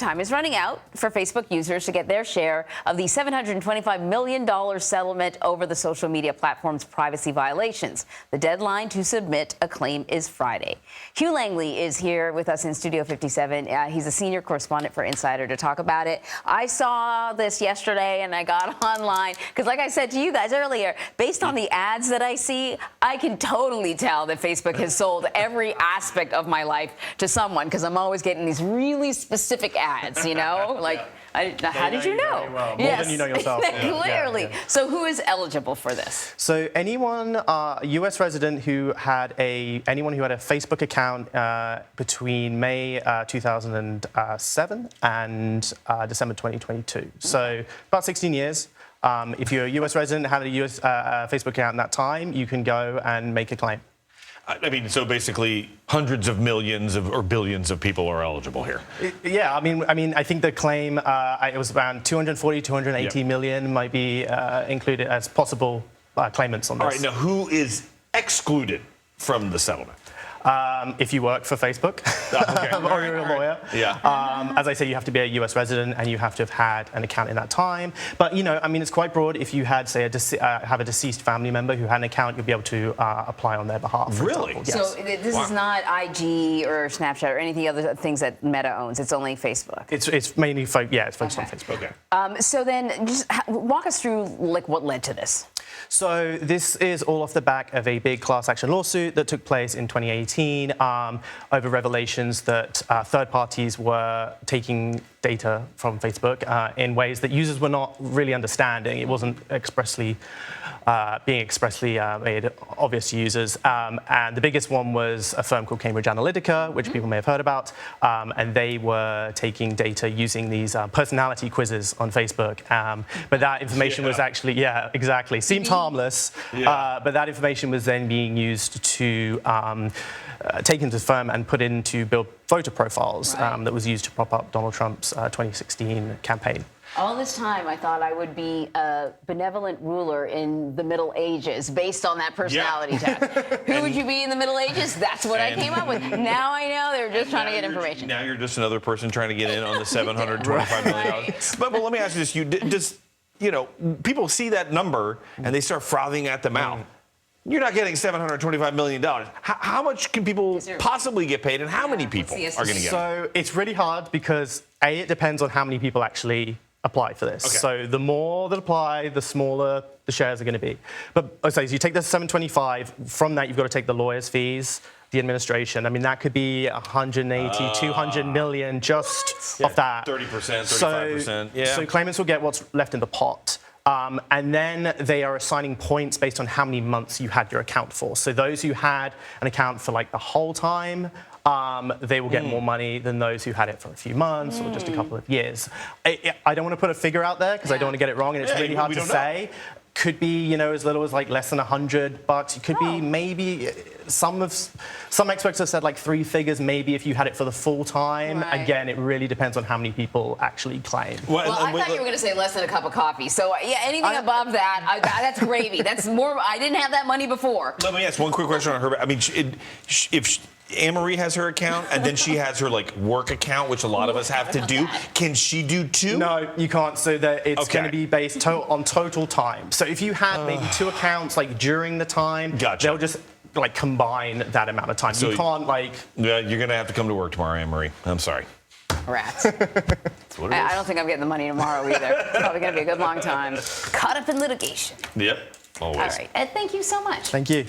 time is running out for Facebook users to get their share of the $725 million settlement over the social media platform's privacy violations. The deadline to submit a claim is Friday. Hugh Langley is here with us in Studio 57. He's a senior correspondent for Insider to talk about it. I saw this yesterday and I got online because, like I said to you guys earlier, based on the ads that I see, I can totally tell that Facebook has sold every aspect of my life to someone because I'm always getting these really specific ads, you know? Like, how did you know? Well. More than you know yourself. Clearly. Yeah. So who is eligible for this? So anyone, U.S. resident who had anyone who had a Facebook account between May 2007 and December 2022. So about 16 years. If you're a U.S. resident and had a U.S. Facebook account in that time, you can go and make a claim. I mean, so basically, hundreds of millions or billions of people are eligible here. Yeah, I mean, I think the claim it was around 240, 280 million might be included as possible claimants on this. All right, now who is excluded from the settlement? If you work for Facebook or you're a lawyer. Yeah. As I said, you have to be a U.S. resident and you have to have had an account in that time. But, you know, I mean, it's quite broad. If you had, say, have a deceased family member who had an account, you'll be able to apply on their behalf. Really? Yes. So this is not IG or Snapchat or anything other things that Meta owns. It's only Facebook. It's mainly it's focused on Facebook. Okay. So then just walk us through like what led to this. So this is all off the back of a big class action lawsuit that took place in 2018 over revelations that third parties were taking data from Facebook in ways that users were not really understanding. It wasn't being expressly made obvious to users. And the biggest one was a firm called Cambridge Analytica, which people may have heard about. And they were taking data using these personality quizzes on Facebook. But that information was actually, exactly. Seemed harmless, but that information was then being used to take into the firm and put in to build photo profiles that was used to prop up Donald Trump's 2016 campaign. All this time, I thought I would be a benevolent ruler in the Middle Ages based on that personality test. Who would you be in the Middle Ages? That's what I came up with. Now I know they were just trying to get information. Now you're just another person trying to get in on the $725 million. But let me ask you this: people see that number and they start frothing at the mouth. You're not getting $725 million. How much can people possibly get paid, and how many people are going to get it? So it's really hard because, A, it depends on how many people actually apply for this. Okay. So the more that apply, the smaller the shares are going to be. But so you take the 725, from that you've got to take the lawyers' fees, the administration. I mean, that could be 180, 200 million just off that. 30%, 35%. So claimants will get what's left in the pot. And then they are assigning points based on how many months you had your account for. So those who had an account for like the whole time, they will get more money than those who had it for a few months or just a couple of years. I don't want to put a figure out there because I don't want to get it wrong, and it's really hard to say. Could be, as little as like less than $100. It could be maybe some experts have said like 3 figures maybe if you had it for the full time. Again, it really depends on how many people actually claim. Well, I thought you were going to say less than a cup of coffee. So yeah, anything above that, that's gravy. That's more. I didn't have that money before. Let me ask one quick question on her. I mean, if Anne-Marie has her account and then she has her like work account, which a lot of us have to do, can she do 2? No, you can't. So that it's going to be based on total time. So if you had maybe 2 accounts like during the time, they'll just like combine that amount of time. So you can't like. Yeah, you're going to have to come to work tomorrow, Anne-Marie. I'm sorry. Rats. I don't think I'm getting the money tomorrow either. It's probably going to be a good long time. Caught up in litigation. Yep. Always. All right. Ed, thank you so much. Thank you.